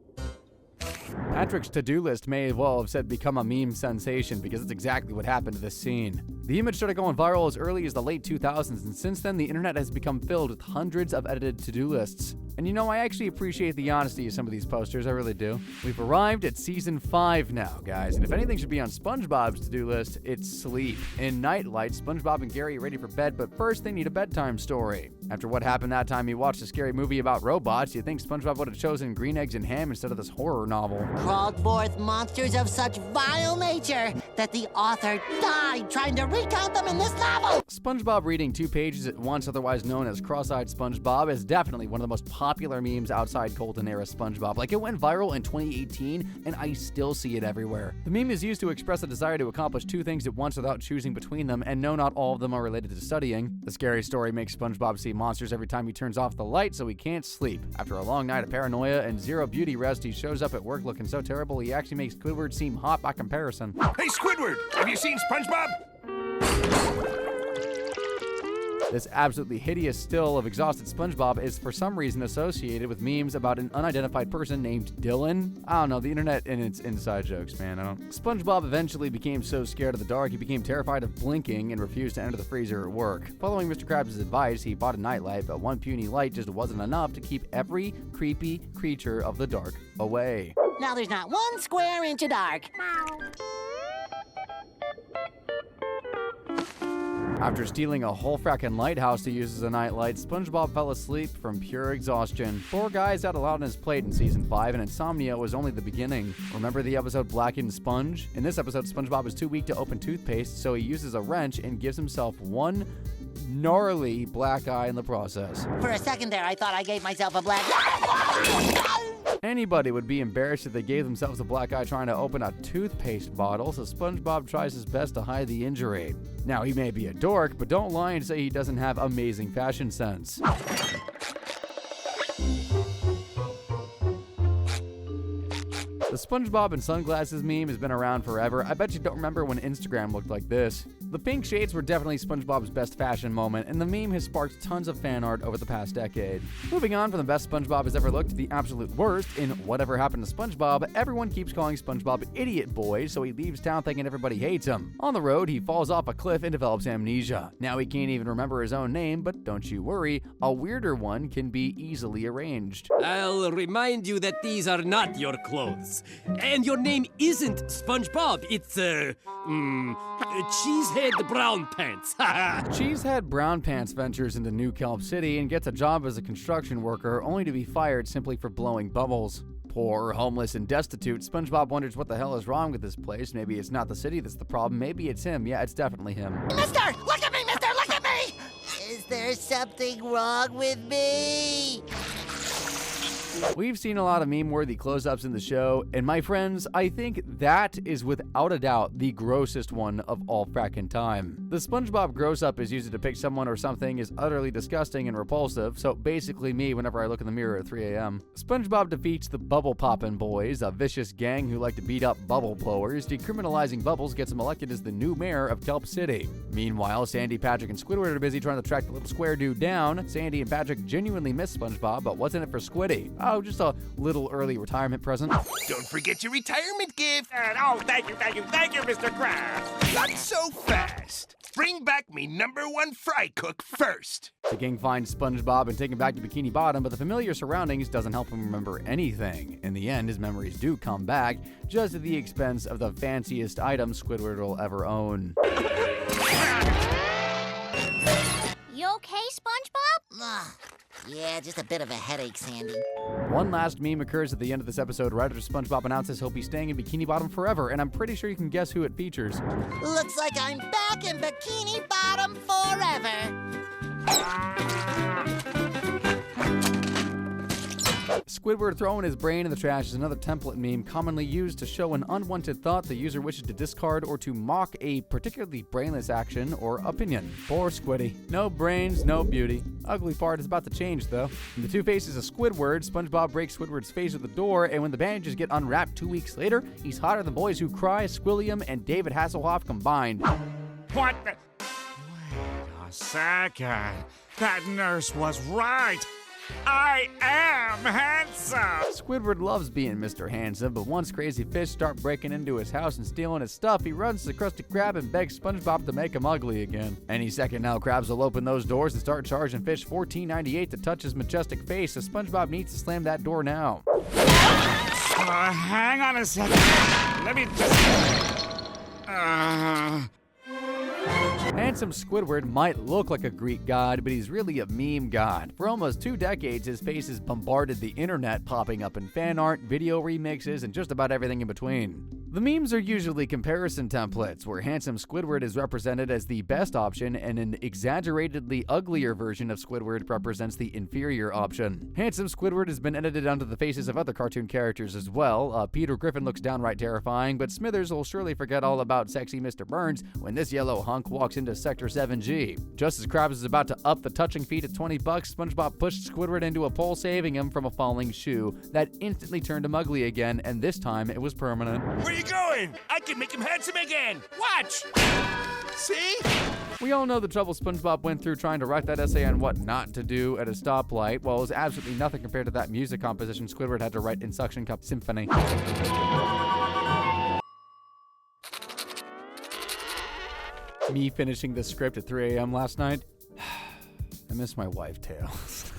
Patrick's to-do list may as well have said become a meme sensation because it's exactly what happened to this scene. The image started going viral as early as the late 2000s, and since then the internet has become filled with hundreds of edited to-do lists. And you know, I actually appreciate the honesty of some of these posters, I really do. We've arrived at season 5 now, guys, and if anything should be on SpongeBob's to-do list, it's sleep. In Nightlight, SpongeBob and Gary are ready for bed, but first they need a bedtime story. After what happened that time he watched a scary movie about robots, you'd think SpongeBob would have chosen Green Eggs and Ham instead of this horror novel. Crawled forth monsters of such vile nature that the author died trying to recount them in this novel! SpongeBob reading 2 pages at once, otherwise known as Cross-Eyed SpongeBob, is definitely one of the most popular memes outside Golden Era SpongeBob. Like, it went viral in 2018, and I still see it everywhere. The meme is used to express a desire to accomplish 2 things at once without choosing between them, and no, not all of them are related to studying. The scary story makes SpongeBob see monsters every time he turns off the light, so he can't sleep. After a long night of paranoia and zero beauty rest, he shows up at work looking so terrible he actually makes Squidward seem hot by comparison. Hey, Squidward, have you seen SpongeBob? This absolutely hideous still of exhausted SpongeBob is for some reason associated with memes about an unidentified person named Dylan. I don't know, the internet and its inside jokes, man. SpongeBob eventually became so scared of the dark he became terrified of blinking and refused to enter the freezer at work. Following Mr. Krabs' advice, he bought a nightlight, but one puny light just wasn't enough to keep every creepy creature of the dark away. Now there's not 1 square inch of dark. After stealing a whole frackin' lighthouse to use as a nightlight, SpongeBob fell asleep from pure exhaustion. Poor guy's had a lot on his plate in season 5, and insomnia was only the beginning. Remember the episode Blackened Sponge? In this episode, SpongeBob is too weak to open toothpaste, so he uses a wrench and gives himself one gnarly black eye in the process. For a second there, I thought I gave myself a black... Anybody would be embarrassed if they gave themselves a black eye trying to open a toothpaste bottle, so SpongeBob tries his best to hide the injury. Now, he may be a dork, but don't lie and say he doesn't have amazing fashion sense. The SpongeBob and sunglasses meme has been around forever. I bet you don't remember when Instagram looked like this. The pink shades were definitely SpongeBob's best fashion moment, and the meme has sparked tons of fan art over the past decade. Moving on from the best SpongeBob has ever looked to the absolute worst, in Whatever Happened to SpongeBob, everyone keeps calling SpongeBob Idiot Boy, so he leaves town thinking everybody hates him. On the road, he falls off a cliff and develops amnesia. Now he can't even remember his own name, but don't you worry, a weirder one can be easily arranged. I'll remind you that these are not your clothes. And your name isn't SpongeBob, it's, Cheesehead Brown Pants. Cheesehead Brown Pants ventures into New Kelp City and gets a job as a construction worker, only to be fired simply for blowing bubbles. Poor, homeless, and destitute, SpongeBob wonders what the hell is wrong with this place. Maybe it's not the city that's the problem, maybe it's him. Yeah, it's definitely him. Mister! Look at me, mister! Look at me! Is there something wrong with me? We've seen a lot of meme-worthy close-ups in the show, and my friends, I think that is without a doubt the grossest one of all frackin' time. The SpongeBob gross-up is used to depict someone or something as utterly disgusting and repulsive, so basically me whenever I look in the mirror at 3 a.m. SpongeBob defeats the Bubble Poppin' Boys, a vicious gang who like to beat up bubble blowers. Decriminalizing bubbles gets him elected as the new mayor of Kelp City. Meanwhile, Sandy, Patrick, and Squidward are busy trying to track the little square dude down. Sandy and Patrick genuinely miss SpongeBob, but what's in it for Squiddy? Oh, just a little early retirement present. Don't forget your retirement gift. Thank you, Mr. Krabs. Not so fast. Bring back me #1 fry cook first. The gang finds SpongeBob and take him back to Bikini Bottom, but the familiar surroundings doesn't help him remember anything. In the end, his memories do come back, just at the expense of the fanciest item Squidward will ever own. You okay, SpongeBob? Yeah, just a bit of a headache, Sandy. One last meme occurs at the end of this episode right after SpongeBob announces he'll be staying in Bikini Bottom forever, and I'm pretty sure you can guess who it features. Looks like I'm back in Bikini Bottom forever. Squidward throwing his brain in the trash is another template meme commonly used to show an unwanted thought the user wishes to discard or to mock a particularly brainless action or opinion. Poor Squiddy. No brains, no beauty. Ugly part is about to change, though. In the Two Faces of Squidward, SpongeBob breaks Squidward's face with the door, and when the bandages get unwrapped 2 weeks later, he's hotter than Boys Who Cry, Squilliam, and David Hasselhoff combined. What the? Wait a second. That nurse was right. I am handsome! Squidward loves being Mr. Handsome, but once crazy fish start breaking into his house and stealing his stuff, he runs to the Krusty Krab and begs SpongeBob to make him ugly again. Any second now, crabs will open those doors and start charging fish $14.98 to touch his majestic face, so SpongeBob needs to slam that door now. Hang on a second. Let me just... Handsome Squidward might look like a Greek god, but he's really a meme god. For almost 2 decades, his face has bombarded the internet, popping up in fan art, video remixes, and just about everything in between. The memes are usually comparison templates, where handsome Squidward is represented as the best option, and an exaggeratedly uglier version of Squidward represents the inferior option. Handsome Squidward has been edited onto the faces of other cartoon characters as well. Peter Griffin looks downright terrifying, but Smithers will surely forget all about sexy Mr. Burns when this yellow hunk walks into Sector 7G. Just as Krabs is about to up the touching feat at $20, SpongeBob pushed Squidward into a pole, saving him from a falling shoe. That instantly turned him ugly again, and this time it was permanent. Where you going? I can make him handsome again. Watch. See? We all know the trouble SpongeBob went through trying to write that essay on what not to do at a stoplight. Well, it was absolutely nothing compared to that music composition Squidward had to write in Suction Cup Symphony. Me finishing the script at 3 a.m. last night. I miss my wife, Tails.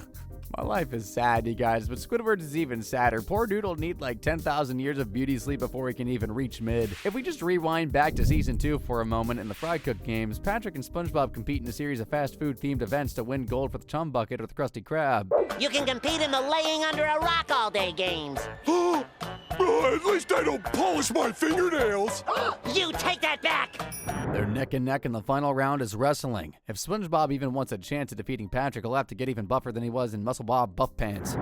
My life is sad, you guys, but Squidward is even sadder. Poor dude'll need like 10,000 years of beauty sleep before he can even reach mid. If we just rewind back to Season 2 for a moment in the Fry Cook games, Patrick and SpongeBob compete in a series of fast food-themed events to win gold for the Chum Bucket or the Krusty Krab. You can compete in the laying under a rock all day games. At least I don't polish my fingernails. You take that back! They're neck and neck, and the final round is wrestling. If SpongeBob even wants a chance at defeating Patrick, he'll have to get even buffer than he was in Muscle Bob Buff Pants.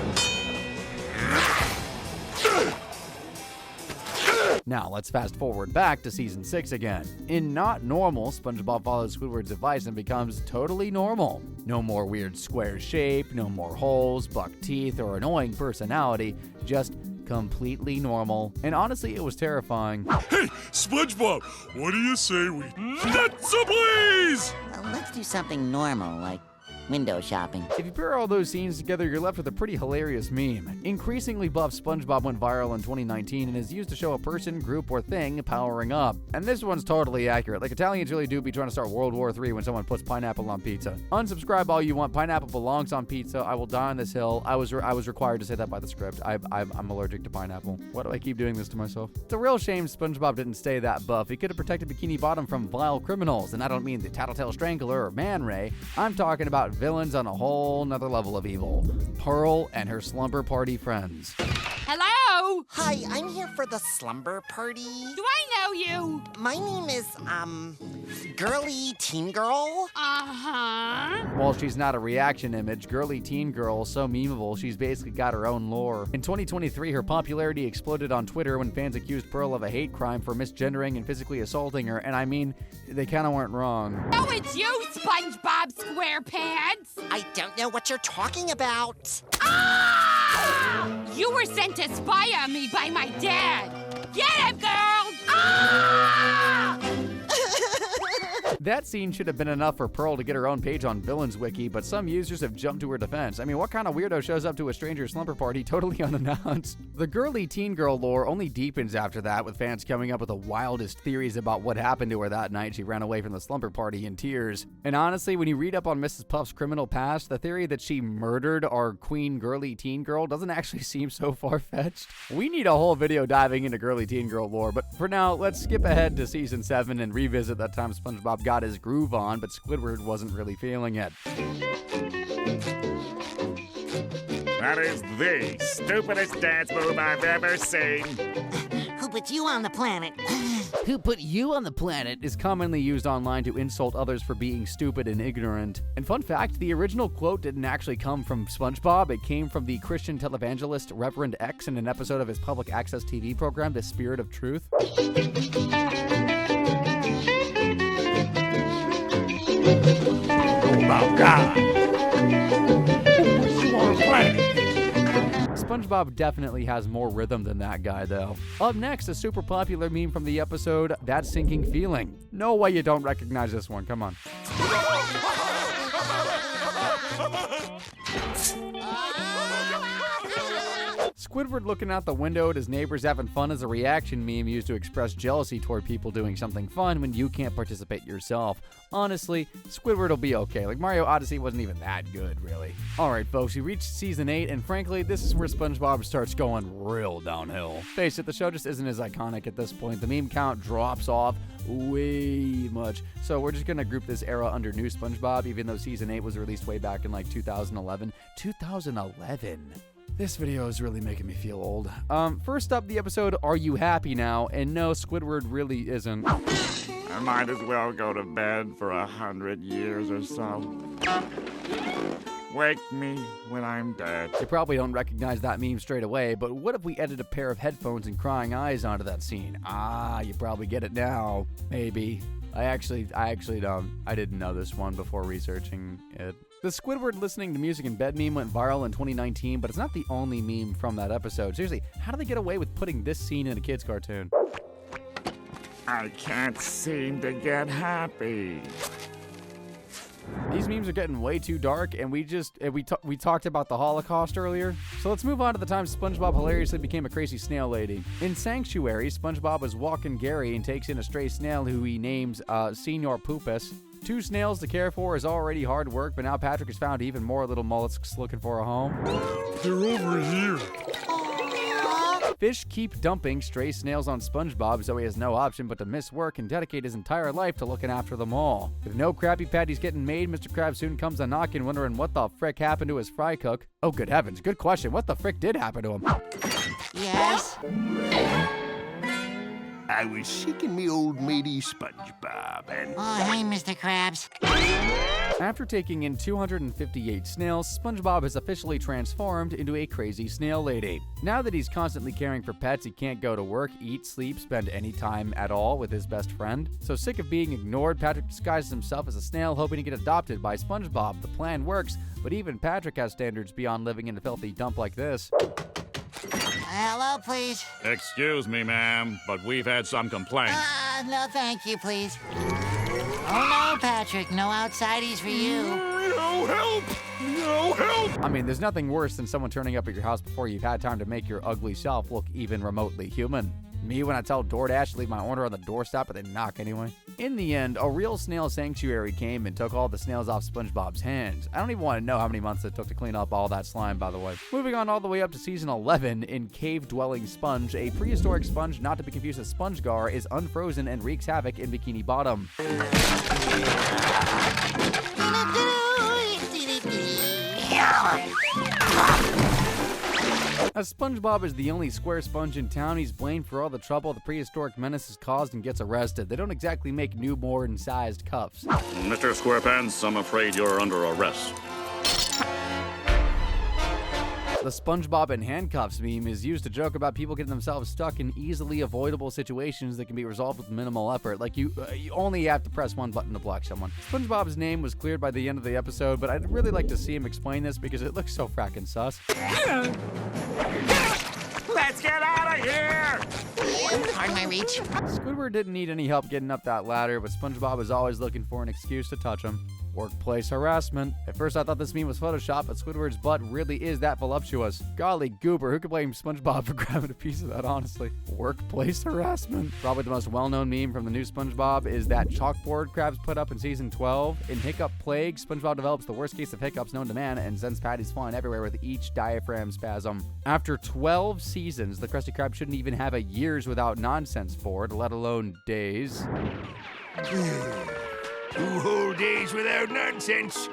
Now, let's fast forward back to Season 6 again. In Not Normal, SpongeBob follows Squidward's advice and becomes totally normal. No more weird square shape, no more holes, buck teeth, or annoying personality, just completely normal. And honestly, it was terrifying. Hey, SpongeBob, what do you say we nuts please? Let's do something normal, like window shopping. If you pair all those scenes together, you're left with a pretty hilarious meme. Increasingly buff SpongeBob went viral in 2019 and is used to show a person, group, or thing powering up. And this one's totally accurate. Like, Italians really do be trying to start World War III when someone puts pineapple on pizza. Unsubscribe all you want. Pineapple belongs on pizza. I will die on this hill. I was required to say that by the script. I'm allergic to pineapple. Why do I keep doing this to myself? It's a real shame SpongeBob didn't stay that buff. He could have protected Bikini Bottom from vile criminals. And I don't mean the Tattletale Strangler or Man Ray. I'm talking about villains on a whole nother level of evil. Pearl and her slumber party friends. Hello? Hi, I'm here for the slumber party. Do I know you? My name is, Girly Teen Girl. Uh-huh. While she's not a reaction image, Girly Teen Girl is so memeable, she's basically got her own lore. In 2023, her popularity exploded on Twitter when fans accused Pearl of a hate crime for misgendering and physically assaulting her, and I mean, they kinda weren't wrong. Oh, it's you, SpongeBob SquarePants. I don't know what you're talking about. Ah! You were sent to spy on me by my dad. Get him, girl! Ah! That scene should have been enough for Pearl to get her own page on Villains Wiki, but some users have jumped to her defense. I mean, what kind of weirdo shows up to a stranger's slumber party totally unannounced? The Girly Teen Girl lore only deepens after that, with fans coming up with the wildest theories about what happened to her that night she ran away from the slumber party in tears. And honestly, when you read up on Mrs. Puff's criminal past, the theory that she murdered our queen Girly Teen Girl doesn't actually seem so far-fetched. We need a whole video diving into Girly Teen Girl lore, but for now, let's skip ahead to Season 7 and revisit that time SpongeBob got his groove on, but Squidward wasn't really feeling it. That is the stupidest dance move I've ever seen. Who put you on the planet? Who put you on the planet is commonly used online to insult others for being stupid and ignorant. And fun fact, the original quote didn't actually come from SpongeBob. It came from the Christian televangelist Reverend X in an episode of his public access TV program, The Spirit of Truth. Oh my God! Who put you on the planet? SpongeBob definitely has more rhythm than that guy, though. Up next, a super popular meme from the episode, That Sinking Feeling. No way you don't recognize this one, come on. Squidward looking out the window at his neighbors having fun is a reaction meme used to express jealousy toward people doing something fun when you can't participate yourself. Honestly, Squidward will be okay. Like, Mario Odyssey wasn't even that good, really. Alright, folks, we reached season 8, and frankly, this is where SpongeBob starts going real downhill. Face it, the show just isn't as iconic at this point. The meme count drops off way much. So we're just gonna group this era under New SpongeBob, even though season 8 was released way back in like 2011. 2011. This video is really making me feel old. First up, the episode, Are You Happy Now? And no, Squidward really isn't. I might as well go to bed for 100 years or so. Wake me when I'm dead. You probably don't recognize that meme straight away, but what if we added a pair of headphones and crying eyes onto that scene? Ah, you probably get it now. Maybe. I actually don't. I didn't know this one before researching it. The Squidward listening to music in bed meme went viral in 2019, but it's not the only meme from that episode. Seriously, how do they get away with putting this scene in a kid's cartoon? I can't seem to get happy. These memes are getting way too dark, and we talked about the Holocaust earlier. So let's move on to the time SpongeBob hilariously became a crazy snail lady. In Sanctuary, SpongeBob is walking Gary and takes in a stray snail who he names Senor Poopus. 2 snails to care for is already hard work, but now Patrick has found even more little mollusks looking for a home. They're over here. Fish keep dumping stray snails on SpongeBob, so he has no option but to miss work and dedicate his entire life to looking after them all. With no Krabby Patties getting made, Mr. Krabs soon comes a knocking, wondering what the frick happened to his fry cook. Oh, good heavens, good question. What the frick did happen to him? Yes? I was seeking me old matey SpongeBob, and... Oh, hey, Mr. Krabs. After taking in 258 snails, SpongeBob has officially transformed into a crazy snail lady. Now that he's constantly caring for pets, he can't go to work, eat, sleep, spend any time at all with his best friend. So sick of being ignored, Patrick disguises himself as a snail, hoping to get adopted by SpongeBob. The plan works, but even Patrick has standards beyond living in a filthy dump like this. Hello, please. Excuse me, ma'am, but we've had some complaints. No, thank you, please. Oh, no, Patrick. No outsidees for you. No help! No help! I mean, there's nothing worse than someone turning up at your house before you've had time to make your ugly self look even remotely human. Me when I tell DoorDash to leave my order on the doorstep, but they knock anyway. In the end, a real snail sanctuary came and took all the snails off SpongeBob's hands. I don't even want to know how many months it took to clean up all that slime, by the way. Moving on all the way up to season 11, in Cave-Dwelling Sponge, a prehistoric sponge not to be confused with Spongegar is unfrozen and wreaks havoc in Bikini Bottom. As SpongeBob is the only square sponge in town, he's blamed for all the trouble the prehistoric menace has caused and gets arrested. They don't exactly make newborn-sized cuffs. Mr. Squarepants, I'm afraid you're under arrest. The SpongeBob in handcuffs meme is used to joke about people getting themselves stuck in easily avoidable situations that can be resolved with minimal effort. Like you only have to press one button to block someone. SpongeBob's name was cleared by the end of the episode, but I'd really like to see him explain this because it looks so frackin' sus. Let's get out of here! Pardon my reach. Squidward didn't need any help getting up that ladder, but SpongeBob is always looking for an excuse to touch him. Workplace harassment. At first I thought this meme was Photoshop, but Squidward's butt really is that voluptuous. Golly goober, who could blame SpongeBob for grabbing a piece of that, honestly? Workplace harassment. Probably the most well-known meme from the new SpongeBob is that chalkboard Krabs put up in season 12. In Hiccup Plague, SpongeBob develops the worst case of hiccups known to man and sends patties flying everywhere with each diaphragm spasm. After 12 seasons, the Krusty Krab shouldn't even have a years without nonsense for it, let alone days. 2 whole days without nonsense.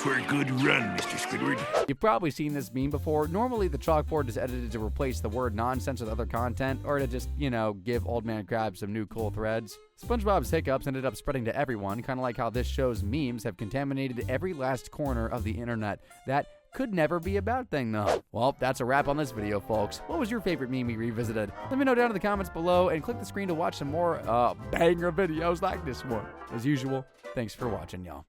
for a good run, Mr. Squidward. You've probably seen this meme before. Normally, the chalkboard is edited to replace the word nonsense with other content, or to just, give Old Man Crab some new cool threads. SpongeBob's hiccups ended up spreading to everyone, kind of like how this show's memes have contaminated every last corner of the internet. That could never be a bad thing, though. Well, that's a wrap on this video, folks. What was your favorite meme we revisited? Let me know down in the comments below, and click the screen to watch some more banger videos like this one. As usual, thanks for watching, y'all.